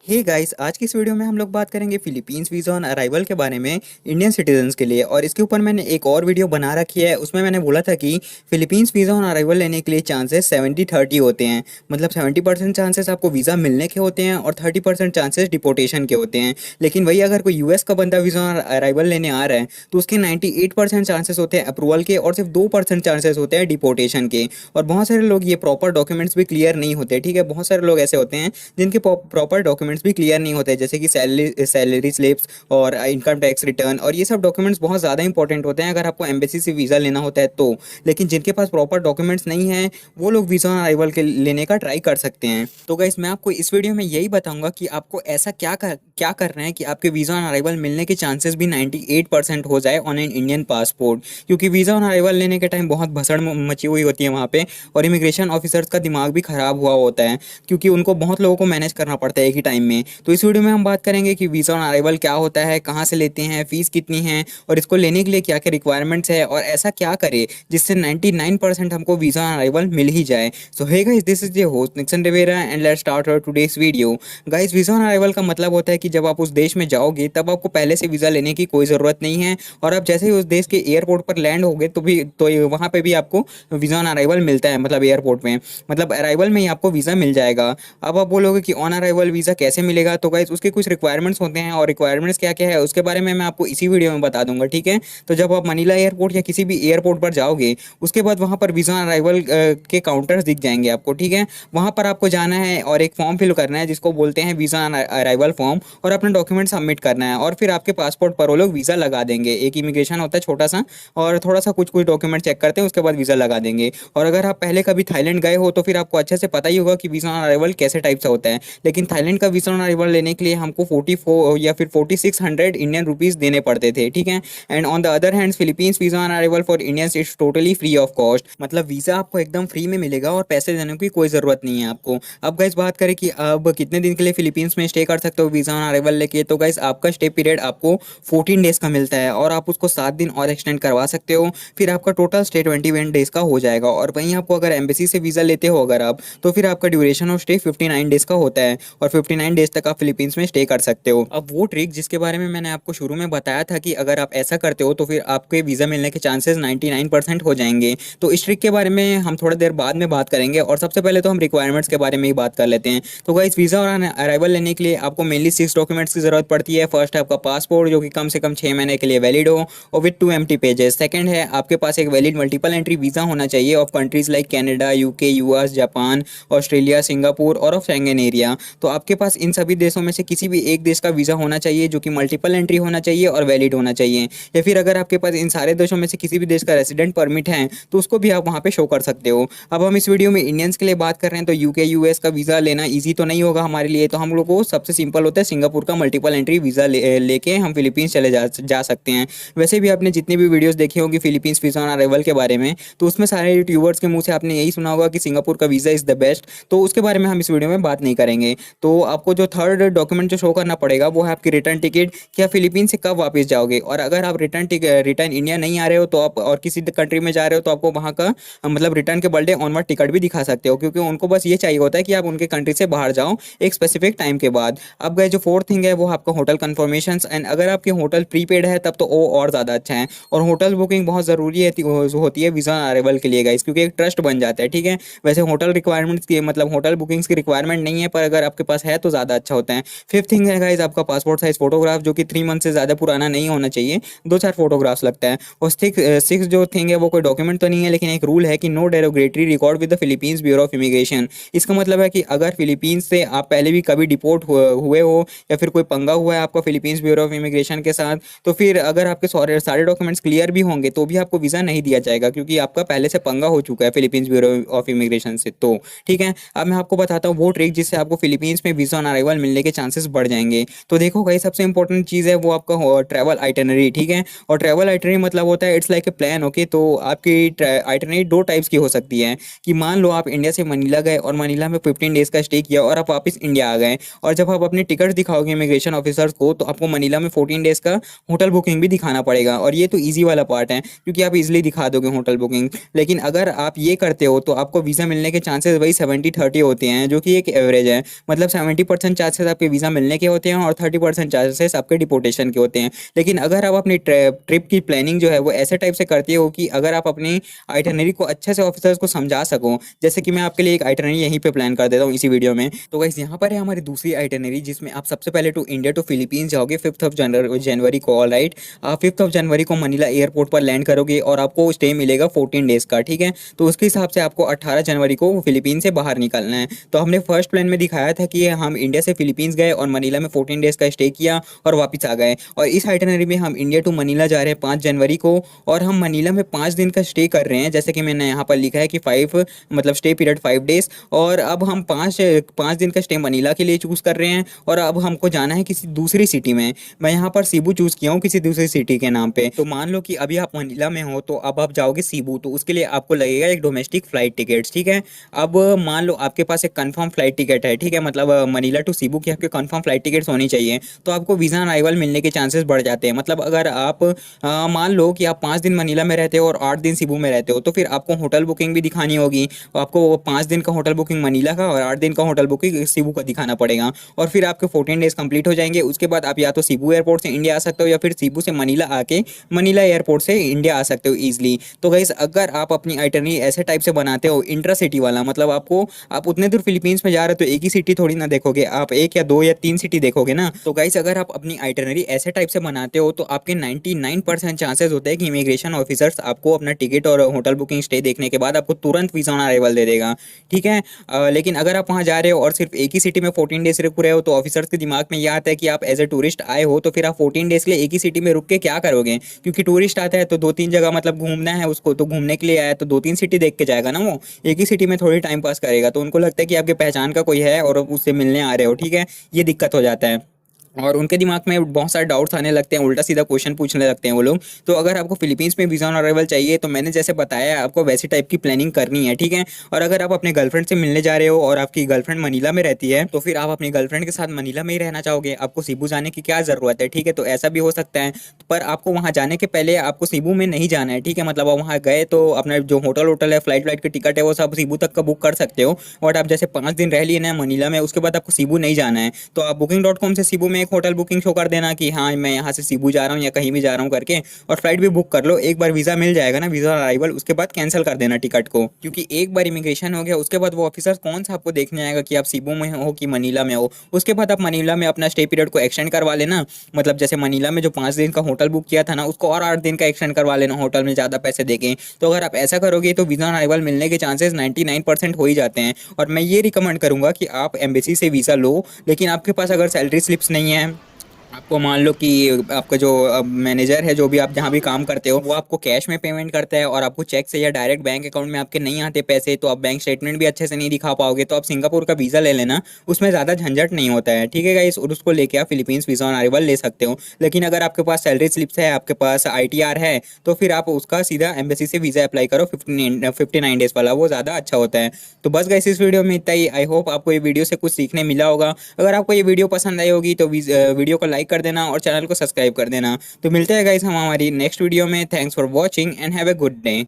Hey guys, आज की इस वीडियो में हम लोग बात करेंगे फिलीपींस वीज़ा ऑन अराइवल के बारे में इंडियन सिटीजन्स के लिए। और इसके ऊपर मैंने एक और वीडियो बना रखी है, उसमें मैंने बोला था कि फिलीपींस वीज़ा ऑन अराइवल लेने के लिए चांसेस 70-30 होते हैं। मतलब 70% चांसेस आपको वीज़ा मिलने के होते हैं और 30% चांसेस डिपोर्टेशन के होते हैं। लेकिन वही अगर कोई यूएस का बंदा वीज़ा ऑन अराइवल लेने आ रहा है तो उसके 98% चांसेस होते हैं अप्रूवल के और सिर्फ 2% चांसेस होते हैं डिपोर्टेशन के। और बहुत सारे लोग ये प्रॉपर डॉक्यूमेंट्स भी क्लियर नहीं होते, ठीक है। बहुत सारे लोग ऐसे होते हैं जिनके प्रॉपर डॉक्यूमेंट्स भी क्लियर नहीं होते, जैसे कि सैलरी स्लिप्स और इनकम टैक्स रिटर्न, और ये सब डॉक्यूमेंट्स बहुत ज़्यादा इंपॉर्टेंट होते हैं अगर आपको एम्बेसी से वीज़ा लेना होता है तो। लेकिन जिनके पास प्रॉपर डॉक्यूमेंट्स नहीं है वो लोग वीज़ा ऑन अराइवल के लेने का ट्राई कर सकते हैं। तो गाइस, मैं आपको इस वीडियो में यही बताऊंगा कि आपको ऐसा क्या करना है कि आपके वीज़ा ऑन अराइवल मिलने के चांसेस भी 98% हो जाए ऑन एन इंडियन पासपोर्ट। क्योंकि वीज़ा ऑन अराइवल लेने के टाइम बहुत भसड़ मची हुई होती है वहाँ पे, और इमिग्रेशन ऑफिसर्स का दिमाग भी ख़राब हुआ होता है क्योंकि उनको बहुत लोगों को मैनेज करना पड़ता है एक ही टाइम में। तो इस वीडियो में हम बात करेंगे कि वीज़ा ऑन अराइवल क्या होता है, कहाँ से लेते हैं, फीस कितनी है, और इसको लेने के लिए क्या क्या रिक्वायरमेंट्स है, और ऐसा क्या करे जिससे 99% हमको वीज़ा ऑन अराइवल मिल ही जाए। So hey guys, this is your host Nixon Rivera and let's start our today's video. Guys, visa on arrival का मतलब होता है कि जब आप उस देश में जाओगे तब आपको पहले से वीज़ा लेने की कोई ज़रूरत नहीं है, और आप जैसे ही उस देश के एयरपोर्ट पर लैंड होगे तो वहाँ पे भी आपको वीज़ा ऑन अराइवल मिलता है। मतलब एयरपोर्ट में, मतलब अराइवल में ही आपको वीज़ा मिल जाएगा। अब आप बोलोगे कि ऑन अराइवल वीज़ा कैसे मिलेगा, तो गाइस उसके कुछ रिक्वायरमेंट्स होते हैं, और रिक्वायरमेंट्स क्या क्या है उसके बारे में मैं आपको इसी वीडियो में बता दूंगा, ठीक है। तो जब आप मनीला एयरपोर्ट या किसी भी एयरपोर्ट पर जाओगे उसके बाद वहाँ पर वीज़ा ऑन अराइवल के काउंटर्स दिख जाएंगे आपको, ठीक है। वहाँ पर आपको जाना है और एक फॉर्म फिल करना है जिसको बोलते हैं वीज़ा ऑन अराइवल फॉर्म, और अपना डॉक्यूमेंट सबमिट करना है, और फिर आपके पासपोर्ट पर वो लोग वीज़ा लगा देंगे। एक इमिग्रेशन होता है छोटा सा, और थोड़ा सा कुछ कुछ डॉक्यूमेंट चेक करते हैं, उसके बाद वीज़ा लगा देंगे। और अगर आप पहले कभी थाईलैंड गए हो तो फिर आपको अच्छे से पता ही होगा कि वीज़ा ऑन अराइवल कैसे टाइप से होता है। लेकिन थाईलैंड का वीज़ा ऑन अराइवल लेने के लिए हमको 44 या फिर 4600 इंडियन रुपीज़ देने पड़ते थे, ठीक है। And on the other hand Philippines visa on arrival for Indians it's totally free of cost. मतलब वीज़ा आपको एकदम फ्री में मिलेगा और पैसे देने की कोई ज़रूरत नहीं है आपको। अब गाइस बात करें कि अब कितने दिन के लिए फिलीपींस में स्टे कर सकते हो वीज़ा ऑन अराइवल लेके, तो गाइस आपका स्टे पीरियड आपको 14 डेज़ का मिलता है, और आप उसको 7 दिन और एक्सटेंड करवा सकते हो। फिर आपका टोटल स्टे 21 डेज़ का हो जाएगा। और वहीं आपको अगर एम्बेसी से वीज़ा लेते हो अगर आप, तो फिर आपका ड्यूरेशन ऑफ स्टे 59 डेज़ का होता है, और 59 डेज़ तक आप फिलीपींस में स्टे कर सकते हो। अब वो ट्रिक जिसके बारे में मैंने आपको शुरू में बताया था कि अगर आप ऐसा करते हो तो फिर आपके वीज़ा मिलने के चांसेस 99% हो जाएंगे, तो इस ट्रिक के बारे में हम थोड़ा देर बाद में बात करेंगे। और सबसे पहले तो हम रिक्वायरमेंट्स के बारे में ही बात कर लेते हैं। तो गाइस, वीज़ा और अराइवल लेने के लिए आपको मेनली 6 डॉक्यूमेंट्स की ज़रूरत पड़ती है। फर्स्ट है आपका पासपोर्ट, जो कि कम से कम 6 महीने के लिए वैलिड हो और विद 2 एम्प्टी पेजेस। सेकंड है आपके पास एक वैलिड मल्टीपल एंट्री वीज़ा होना चाहिए of countries like Canada, UK, US, Japan, Australia, Singapore और ऑफ शेंगन एरिया। तो आपके पास इन सभी देशों में से किसी भी एक देश का वीज़ा होना चाहिए जो कि मल्टीपल एंट्री होना चाहिए और वैलिड होना चाहिए। या फिर अगर आपके पास इन सारे देशों में से किसी भी देश का रेसिडेंट परमिट है तो उसको भी आप वहाँ पे शो कर सकते हो। अब हम इस वीडियो में इंडियंस के लिए बात कर रहे हैं, तो यूके यूएस का वीज़ा लेना ईजी तो नहीं होगा हमारे लिए, तो हम लोग को सबसे सिंपल होता है सिंगापुर का मल्टीपल एंट्री वीज़ा लेके हम फिलीपींस चले जा सकते हैं। वैसे भी आपने जितनी भी वीडियोस देखी होंगी फिलीपींस वीज़ा ऑन अराइवल के बारे में, तो उसमें सारे यूट्यूबर्स के मुंह से आपने यही सुना होगा कि सिंगापुर का वीज़ा इज़ द बेस्ट। तो उसके बारे में हम इस वीडियो में बात नहीं करेंगे। तो आपको जो थर्ड डॉक्यूमेंट जो शो करना पड़ेगा वो है आपकी रिटर्न टिकट, कि आप फिलीपीन से कब वापस जाओगे। और अगर आप रिटर्न इंडिया नहीं आ रहे हो तो आप और किसी कंट्री में जा रहे हो तो आपको वहाँ का मतलब रिटर्न के बर्थडे ऑनवर्ड टिकट भी दिखा सकते हो, क्योंकि उनको बस ये चाहिए होता है कि आप उनके कंट्री से बाहर जाओ एक स्पेसिफिक टाइम के बाद। अब गए जो फोर्थ थिंग है वो आपका होटल कन्फर्मेशन, एंड अगर आपकी होटल प्रीपेड है तब तो वो और ज़्यादा अच्छा है। और होटल बुकिंग बहुत ज़रूरी होती है वीज़ा अराइवल के लिए गाइस, क्योंकि एक ट्रस्ट बन जाता है, ठीक है। वैसे होटल रिक्वायरमेंट्स की मतलब होटल बुकिंग्स की रिक्वायरमेंट नहीं है, पर अगर आपके पास है तो ज़्यादा अच्छा होता है। फिफ्थ थिंग है गाइस आपका पासपोर्ट साइज फोटोग्राफ, जो कि 3 मंथ से ज़्यादा पुराना नहीं होना चाहिए, 2-4 फोटोग्राफ्स लगता है। और सिक्स जो थिंग है वो कोई डॉक्यूमेंट तो नहीं है, लेकिन एक रूल है कि no derogatory record with the Philippines Bureau of Immigration. इसका मतलब है कि अगर फिलीपींस से आप पहले भी कभी डिपोर्ट हुए हो या फिर कोई पंगा हुआ है आपका फिलीपींस ब्यूरो ऑफ इमिग्रेशन के साथ, तो फिर अगर आपके सारे डॉक्यूमेंट्स क्लियर भी होंगे तो भी आपको वीज़ा नहीं दिया जाएगा, क्योंकि आपका पहले से पंगा हो चुका है फिलीपींस ब्यूरो ऑफ इमिग्रेशन से। तो ठीक है, अब मैं आपको बताता हूँ वो ट्रिक जिससे आपको फिलीपींस में वीज़ा ऑन अराइवल मिलने के चांसेस बढ़ जाएंगे। तो देखो भाई, सबसे इंपॉर्टेंट चीज़ है वो आपका ट्रैवल आइटनरी, ठीक है। और ट्रैवल आइटनरी मतलब होता है it's like a plan, okay. तो आपकी आइटनरी 2 टाइप्स की हो सकती है, कि मान लो आप इंडिया से मनीला गए और मनीला में 15 डेज़ का स्टे किया और आप वापस इंडिया आ गए, और जब आप अपने टिकट दिखाओगे इमिग्रेशन ऑफिसर्स को तो आपको मनीला में 14 डेज़ का होटल बुकिंग भी दिखाना पड़ेगा। और ये तो ईजी वाला पार्ट है क्योंकि आप इजीली दिखा दोगे होटल बुकिंग। लेकिन अगर आप ये करते हो तो आपको वीज़ा मिलने के चांसेस वही 70-30 होते हैं, जो कि एक एवरेज है। मतलब 70% चांसेस आपके वीज़ा मिलने के होते हैं और 30% चांसेस आपके डिपोर्टेशन के होते हैं। लेकिन अगर आप अपनी ट्रिप की प्लानिंग जो है वो ऐसे टाइप से करते हो कि अगर आप अपनी आइटनरी को अच्छे से ऑफिसर्स को समझा सको, जैसे कि मैं आपके लिए एक आइटनरी यहीं पे प्लान कर देता हूँ इसी वीडियो में। तो गाइस यहाँ पर है हमारी दूसरी आइटनरी, जिसमें आप सबसे पहले टू इंडिया टू फिलीपींस जाओगे 5th ऑफ जनवरी को। All right, 5th of January को मनीला एयरपोर्ट पर लैंड करोगे और आपको स्टे मिलेगा 14 डेज का, ठीक है। तो उसके हिसाब से आपको 18 जनवरी को फिलीपींस से बाहर निकलना है। तो हमने फर्स्ट प्लान में दिखाया था कि हम इंडिया से फिलीपींस गए और मनीला में 14 डेज का स्टे किया और वापस आ गए। और इस आइटनरी में हम इंडिया टू मनीला जा रहे हैं 5 जनवरी को और हम मनीला में 5 दिन का स्टे कर रहे हैं, जैसे कि मैंने यहाँ पर लिखा है कि 5 मतलब स्टे पीरियड 5 डेज। और अब हम पाँच दिन का स्टे मनीला के लिए चूज़ कर रहे हैं और अब हमको जाना है किसी दूसरी सिटी में। मैं यहाँ पर सीबू चूज़ किया हूँ किसी दूसरी सिटी के नाम पे। तो मान लो कि अभी आप मनीला में हो तो अब आप जाओगे सीबू, तो उसके लिए आपको लगेगा एक डोमेस्टिक फ्लाइट टिकट्स, ठीक है। अब मान लो आपके पास एक कंफर्म फ्लाइट टिकट है, ठीक है, मतलब मनीला टू सीबू की आपके कंफर्म फ्लाइट टिकट्स होनी चाहिए, तो आपको वीज़ा अराइवल मिलने के चांसेस बढ़ जाते हैं। मतलब अगर आप मान लो कि आप 5 दिन मनीला में रहते हो और 8 दिन सीबू में रहते हो, तो फिर आपको होटल बुकिंग भी दिखानी होगी। आपको 5 दिन का होटल बुकिंग मनीला का और 8 दिन का होटल बुकिंग सीबू का दिखाना पड़ेगा और फिर आपके 14 डेज कंप्लीट हो जाएंगे। उसके बाद आप या तो सीबू एयरपोर्ट से इंडिया आ सकते हो या फिर सीबू से मनीला आके मनीला एयरपोर्ट से इंडिया आ सकते हो ईजिली। तो गाइस अगर आप अपनी आइटनरी ऐसे टाइप से बनाते हो इंट्रा सिटी वाला, मतलब आप उतने दूर फिलीपींस में जा रहे हो तो एक ही सिटी थोड़ी ना देखोगे, आप 1 या 2 या 3 सिटी देखोगे ना। तो गाइस अगर आप अपनी आइटनरी ऐसे टाइप से बनाते हो तो आपके 99% चांसेस होते हैं कि इमिग्रेशन ऑफिसर्स आपको अपना टिकट और होटल बुकिंग स्टे देखने के बाद आपको तुरंत वीजा ऑन अराइवल दे देगा, ठीक है। लेकिन अगर आप वहाँ जा रहे हो और सिर्फ एक ही सिटी में 14 डेज रुक रहे हो तो ऑफिसर्स के दिमाग में यह आता है कि आप एज ए टूरिस्ट आए हो तो फिर आप 14 डेज के लिए एक ही सिटी में रुक के क्या करोगे, क्योंकि टूरिस्ट आता है तो 2-3 जगह मतलब घूमना है उसको, तो घूमने के लिए आया तो 2-3 सिटी देख के जाएगा ना, वो एक ही सिटी में थोड़ी टाइम पास करेगा। तो उनको लगता है कि आपके पहचान का कोई है और उससे मिलने आ रहे हो, ठीक है। ये दिक्कत हो जाता है और उनके दिमाग में बहुत सारे डाउट्स आने लगते हैं, उल्टा सीधा क्वेश्चन पूछने लगते हैं वो लोग। तो अगर आपको फिलीपींस में वीज़ा ऑन अराइवल चाहिए तो मैंने जैसे बताया आपको वैसी टाइप की प्लानिंग करनी है, ठीक है। और अगर आप अपने गर्लफ्रेंड से मिलने जा रहे हो और आपकी गर्लफ्रेंड मनीला में रहती है तो फिर आप अपनी गर्लफ्रेंड के साथ मनीला में ही रहना चाहोगे, आपको सीबू जाने की क्या ज़रूरत है, ठीक है। तो ऐसा भी हो सकता है, पर आपको वहाँ जाने के पहले आपको सीबू में नहीं जाना है, ठीक है। मतलब आप वहाँ गए तो अपना जो होटल है, फ्लाइट की टिकट है वो सब सीबू तक का बुक कर सकते हो। और आप जैसे 5 दिन रह लिए ना मनीला में, उसके बाद आपको सीबू नहीं जाना है तो आप booking.com से सीबू में एक होटल बुकिंग कर देना कि हाँ मैं यहाँ से सीबू जा रहा हूँ या कहीं भी जा रहा हूँ करके, और फ्लाइट भी बुक कर लो। एक बार वीज़ा मिल जाएगा ना, वीज़ा अराइवल, उसके बाद कैंसिल कर देना टिकट को, क्योंकि एक बार इमिग्रेशन हो गया उसके बाद वो ऑफिसर कौन सा आपको देखने आएगा कि आप सीबू में हो कि मनीला में हो। उसके बाद आप मनीला में अपना स्टे पीरियड को एक्सटेंड करवा लेना, मतलब जैसे मनीला में जो 5 दिन का होटल बुक किया था ना उसको और 8 दिन का एक्सटेंड करवा लेना, होटल में ज़्यादा पैसे देके। तो अगर आप ऐसा करोगे तो वीज़ा अराइवल मिलने के चांसेस 99% हो ही जाते हैं। और मैं ये रिकमेंड करूँगा कि आप एम्बेसी से वीज़ा लो, लेकिन आपके पास अगर सैलरी स्लिप्स नहीं है, आपको मान लो कि आपका जो मैनेजर है जो भी आप जहाँ भी काम करते हो वो आपको कैश में पेमेंट करता है और आपको चेक से या डायरेक्ट बैंक अकाउंट में आपके नहीं आते पैसे, तो आप बैंक स्टेटमेंट भी अच्छे से नहीं दिखा पाओगे, तो आप सिंगापुर का वीज़ा ले लेना, उसमें ज़्यादा झंझट नहीं होता है, ठीक है गाइस। और उसको लेके आप फिलीपींस वीज़ा ऑन अराइवल ले सकते हो। लेकिन अगर आपके पास सैलरी स्लिप्स है, आपके पास ITR है, तो फिर आप उसका सीधा एम्बेसी से वीज़ा अप्लाई करो 59 डेज वाला, वो ज़्यादा अच्छा होता है। तो बस गाइस इस वीडियो में इतना ही। आई होप आपको ये वीडियो से कुछ सीखने मिला होगा। अगर आपको ये वीडियो पसंद आई होगी तो वीडियो को लाइक कर देना और चैनल को सब्सक्राइब कर देना। तो मिलते हैं गाइस हम हमारी नेक्स्ट वीडियो में। Thanks for watching and have a good day.